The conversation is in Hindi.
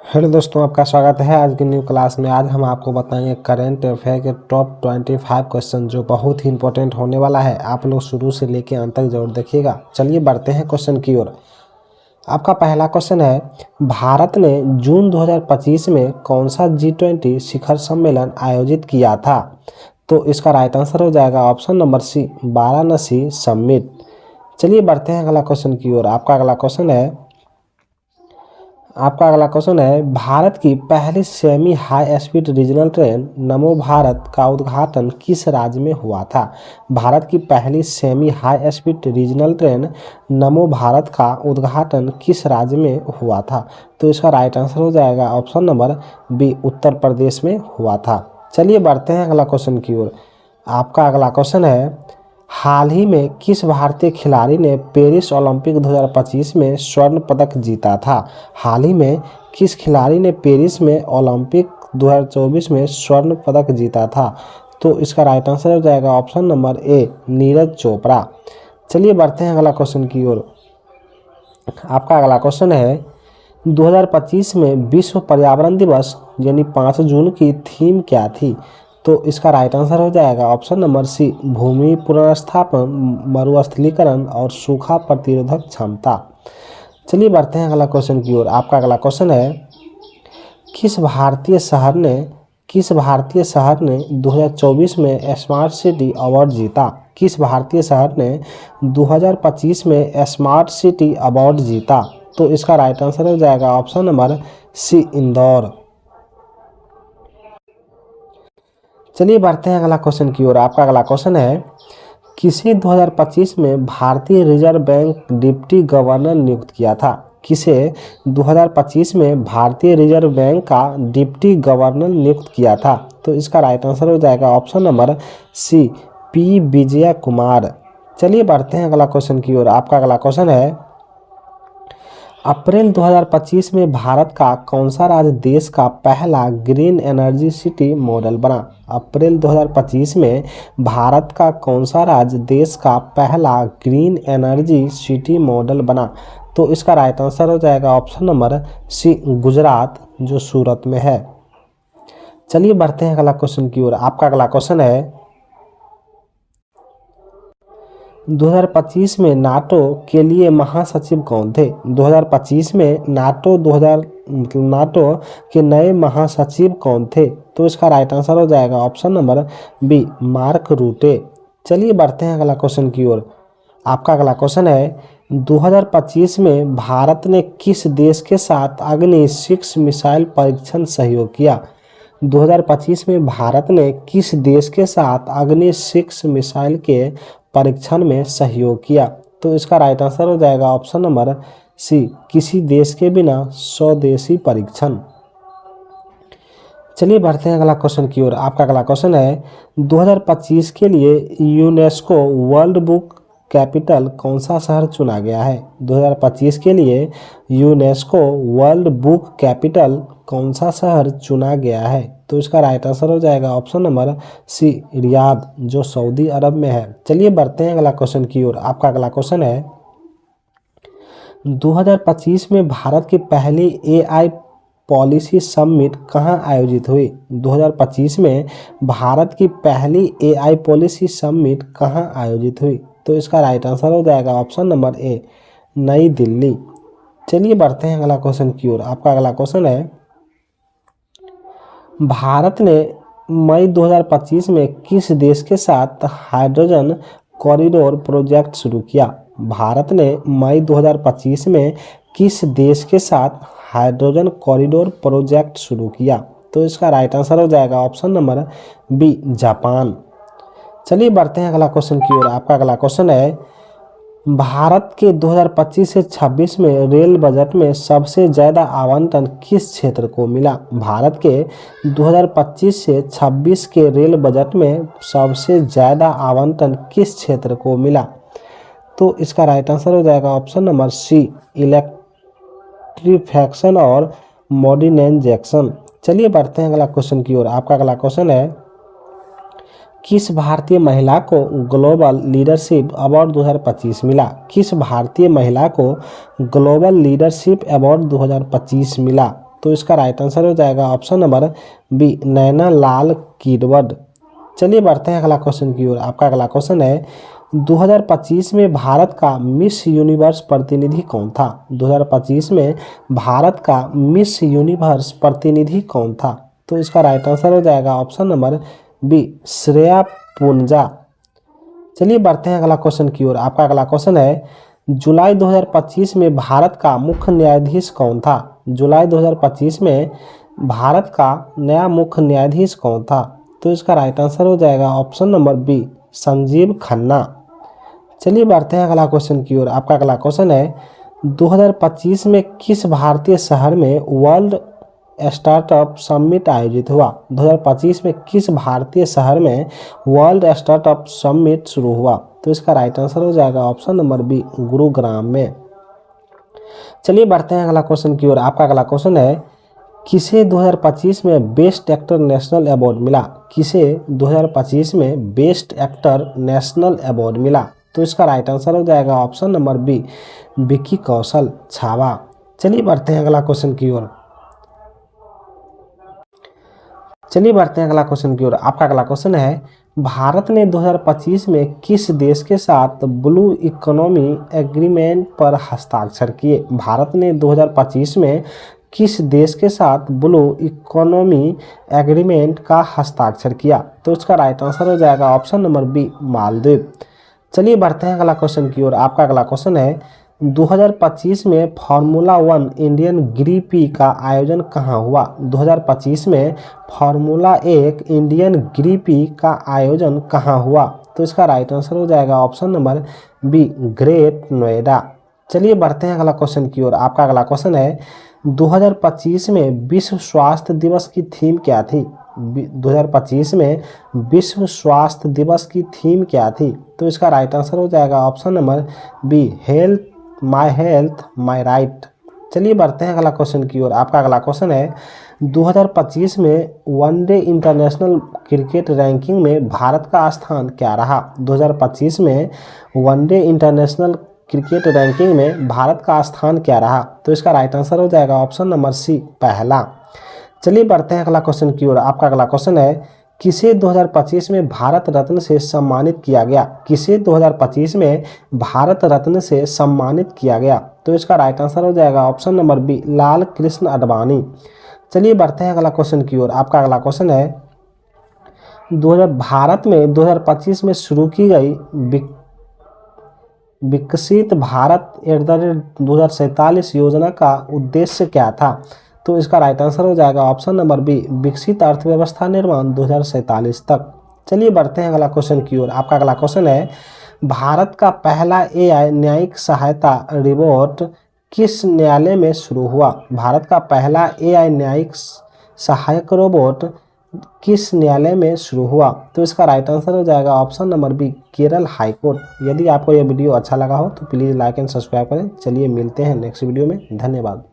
हेलो दोस्तों, आपका स्वागत है आज की न्यू क्लास में। आज हम आपको बताएंगे करंट अफेयर के टॉप 25 क्वेश्चन जो बहुत ही इंपॉर्टेंट होने वाला है। आप लोग शुरू से लेकर अंत तक जरूर देखिएगा। चलिए बढ़ते हैं क्वेश्चन की ओर। आपका पहला क्वेश्चन है, भारत ने जून 2025 में कौन सा G20 शिखर सम्मेलन आयोजित किया था? तो इसका राइट आंसर हो जाएगा option number C, Varanasi summit. चलिए बढ़ते हैं अगला क्वेश्चन की ओर। आपका अगला क्वेश्चन है, भारत की पहली semi high speed regional train नमो भारत का उद्घाटन किस राज्य में हुआ था? भारत की पहली semi high speed regional train नमो भारत का उद्घाटन किस राज्य में हुआ था? तो इसका राइट आंसर हो जाएगा option number B, Uttar Pradesh में हुआ था। चलिए बढ़ते हैं अगला क्वेश्चन की ओर। आपका अगला क्वेश्चन है, हाल ही में किस भारतीय खिलाड़ी ने पेरिस ओलंपिक 2025 में स्वर्ण पदक जीता था? हाल ही में किस खिलाड़ी ने पेरिस में ओलंपिक 2024 में स्वर्ण पदक जीता था? तो इसका राइट आंसर हो जाएगा option number A, Neeraj Chopra. चलिए बढ़ते हैं अगला क्वेश्चन की ओर। आपका अगला क्वेश्चन है, 2025 में विश्व पर्यावरण दिवस यानी 5 जून की थीम क्या थी? तो इसका राइट आंसर हो जाएगा ऑप्शन नंबर सी, भूमि पुनर्स्थापन, मरुस्थलीकरण और सूखा प्रतिरोधक क्षमता। चलिए बढ़ते हैं अगला क्वेश्चन की ओर। आपका अगला क्वेश्चन है, किस भारतीय शहर ने 2024 में स्मार्ट सिटी अवार्ड जीता? किस भारतीय शहर ने 2025 में स्मार्ट सिटी अवार्ड जीता? तो इसका राइट आंसर हो जाएगा ऑप्शन नंबर सी, इंदौर। चलिए बढ़ते हैं अगला क्वेश्चन की ओर। आपका अगला क्वेश्चन है, किसे 2025 में भारतीय रिजर्व बैंक डिप्टी गवर्नर नियुक्त किया था? किसे 2025 में भारतीय रिजर्व बैंक का डिप्टी गवर्नर नियुक्त किया था? तो इसका राइट आंसर हो जाएगा ऑप्शन नंबर सी, पी विजय कुमार। चलिए बढ़ते हैं अगला क्वेश्चन की ओर। आपका अगला क्वेश्चन है, अप्रैल 2025 में भारत का कौन सा राज्य देश का पहला ग्रीन एनर्जी सिटी मॉडल बना? अप्रैल 2025 में भारत का कौन सा राज्य देश का पहला ग्रीन एनर्जी सिटी मॉडल बना? तो इसका राइट आंसर हो जाएगा ऑप्शन नंबर सी, गुजरात, जो सूरत में है। चलिए बढ़ते हैं अगला क्वेश्चन की ओर। आपका अगला क्वेश्चन है, 2025 में नाटो के लिए महासचिव कौन थे? 2025 में नाटो के नए महासचिव कौन थे? तो इसका राइट आंसर हो जाएगा option number B, Mark Rutte. चलिए बढ़ते हैं अगला क्वेश्चन की ओर। आपका अगला क्वेश्चन है, 2025 में भारत ने किस देश के साथ अग्नि 6 मिसाइल परीक्षण सहयोग किया? 2025 में भारत ने किस देश के साथ अग्नि 6 मिसाइल के परीक्षण में सहयोग किया? तो इसका राइट आंसर हो जाएगा ऑप्शन नंबर सी, किसी देश के बिना स्वदेशी परीक्षण। चलिए बढ़ते हैं अगला क्वेश्चन की ओर। आपका अगला क्वेश्चन है, 2025 के लिए यूनेस्को वर्ल्ड बुक कैपिटल कौन सा शहर चुना गया है? 2025 के लिए यूनेस्को वर्ल्ड बुक कैपिटल कौन सा शहर चुना गया है? तो इसका राइट आंसर हो जाएगा ऑप्शन नंबर सी, रियाद, जो सऊदी अरब में है। चलिए बढ़ते हैं अगला क्वेश्चन की ओर। आपका अगला क्वेश्चन है, 2025 में भारत की पहली AI पॉलिसी समिट कहाँ आयोजित हुई? 2025 में भारत की पहली AI पॉलिसी समिट कहाँ आयोजित हुई? तो इसका राइट आंसर हो जाएगा ऑप्शन नंबर ए, नई दिल्ली। चलिए बढ़ते हैं अगला क्वेश्चन की ओर। आपका अगला क्वेश्चन है, भारत ने मई 2025 में किस देश के साथ हाइड्रोजन कॉरिडोर प्रोजेक्ट शुरू किया? भारत ने मई 2025 में किस देश के साथ हाइड्रोजन कॉरिडोर प्रोजेक्ट शुरू किया? तो इसका राइट आंसर हो जाएगा ऑप्शन नंबर बी, जापान। चलिए बढ़ते हैं अगला क्वेश्चन की ओर। आपका अगला क्वेश्चन है, भारत के 2025 से 26 में रेल बजट में सबसे ज़्यादा आवंटन किस क्षेत्र को मिला? भारत के 2025 से 26 के रेल बजट में सबसे ज़्यादा आवंटन किस क्षेत्र को मिला? तो इसका राइट आंसर हो जाएगा ऑप्शन नंबर सी, इलेक्ट्रीफिकेशन और मॉडर्नाइजेशन। चलिए बढ़ते हैं अगला क्वेश्चन की ओर। आपका अगला क्वेश्चन है, किस भारतीय महिला को ग्लोबल लीडरशिप अवार्ड 2025 मिला? किस भारतीय महिला को ग्लोबल लीडरशिप अवार्ड 2025 मिला? तो इसका राइट आंसर हो जाएगा option number B, Naina Lal कीरवड। चलिए बढ़ते हैं अगला क्वेश्चन की ओर। आपका अगला क्वेश्चन है 2025 में भारत का मिस यूनिवर्स प्रतिनिधि कौन था? 2025 में भारत का मिस यूनिवर्स प्रतिनिधि कौन था? तो इसका राइट आंसर हो जाएगा option number B, Shreya Punja. चलिए बढ़ते हैं अगला क्वेश्चन की ओर। आपका अगला क्वेश्चन है जुलाई 2025 में भारत का मुख्य न्यायाधीश कौन था? जुलाई 2025 में भारत का नया मुख्य न्यायाधीश कौन था? तो इसका राइट आंसर हो जाएगा option number B, Sanjeev Khanna. चलिए बढ़ते हैं अगला क्वेश्चन की ओर। आपका अगला क्वेश्चन है 2025 में किस भारतीय शहर में वर्ल्ड स्टार्टअप समिट आयोजित हुआ? 2025 में किस भारतीय शहर में वर्ल्ड स्टार्टअप समिट शुरू हुआ? तो इसका राइट आंसर हो जाएगा ऑप्शन नंबर बी, गुरुग्राम में। चलिए बढ़ते हैं अगला क्वेश्चन की ओर। आपका अगला क्वेश्चन है किसे 2025 में बेस्ट एक्टर नेशनल अवार्ड मिला? किसे 2025 में बेस्ट एक्टर नेशनल अवार्ड मिला? तो इसका राइट आंसर हो जाएगा option number B, Vicky Kaushal Chhaava. चलिए बढ़ते हैं अगला क्वेश्चन की ओर। आपका अगला क्वेश्चन है भारत ने 2025 में किस देश के साथ ब्लू इकोनॉमी एग्रीमेंट पर हस्ताक्षर किए? भारत ने 2025 में किस देश के साथ ब्लू इकोनॉमी एग्रीमेंट का हस्ताक्षर किया? तो इसका राइट आंसर हो जाएगा ऑप्शन नंबर बी, मालदीव। चलिए बढ़ते हैं अगला क्वेश्चन की ओर। आपका अगला क्वेश्चन है 2025 में फार्मूला 1 इंडियन ग्री पी का आयोजन कहाँ हुआ? 2025 में फार्मूला 1 इंडियन ग्री पी का आयोजन कहाँ हुआ? तो इसका राइट आंसर हो जाएगा option number B, great Noida. चलिए बढ़ते हैं अगला क्वेश्चन की ओर। आपका अगला क्वेश्चन है 2025 में विश्व स्वास्थ्य दिवस की थीम क्या थी? 2025 में विश्व स्वास्थ्य दिवस की थीम क्या थी? तो इसका राइट आंसर हो जाएगा option number B, health my right. चलिए बढ़ते हैं अगला क्वेश्चन की ओर। आपका अगला क्वेश्चन है 2025 में वनडे इंटरनेशनल क्रिकेट रैंकिंग में भारत का स्थान क्या रहा? 2025 में वनडे इंटरनेशनल क्रिकेट रैंकिंग में भारत का स्थान क्या रहा? तो इसका राइट आंसर हो जाएगा ऑप्शन नंबर सी, पहला। चलिए बढ़ते हैं अगला क्वेश्चन की ओर। आपका अगला क्वेश्चन है किसे 2025 में भारत रत्न से सम्मानित किया गया? किसे 2025 में भारत रत्न से सम्मानित किया गया? तो इसका राइट आंसर हो जाएगा option number B, Lal Krishna Advani. चलिए बढ़ते हैं अगला क्वेश्चन की ओर। आपका अगला क्वेश्चन है भारत में 2025 में शुरू की गई विकसित भारत @ 2047 योजना का उद्देश्य क्या था? तो इसका राइट आंसर हो जाएगा ऑप्शन नंबर बी, विकसित अर्थव्यवस्था निर्माण 2047 तक। चलिए बढ़ते हैं अगला क्वेश्चन की ओर। आपका अगला क्वेश्चन है भारत का पहला AI न्यायिक सहायता रोबोट किस न्यायालय में शुरू हुआ? भारत का पहला AI न्यायिक सहायक रोबोट किस न्यायालय में शुरू हुआ? तो इसका राइट आंसर हो जाएगा option number B, Kerala high court. यदि आपको यह वीडियो अच्छा लगा हो तो प्लीज़ लाइक एंड सब्सक्राइब करें। चलिए मिलते हैं नेक्स्ट वीडियो में। धन्यवाद।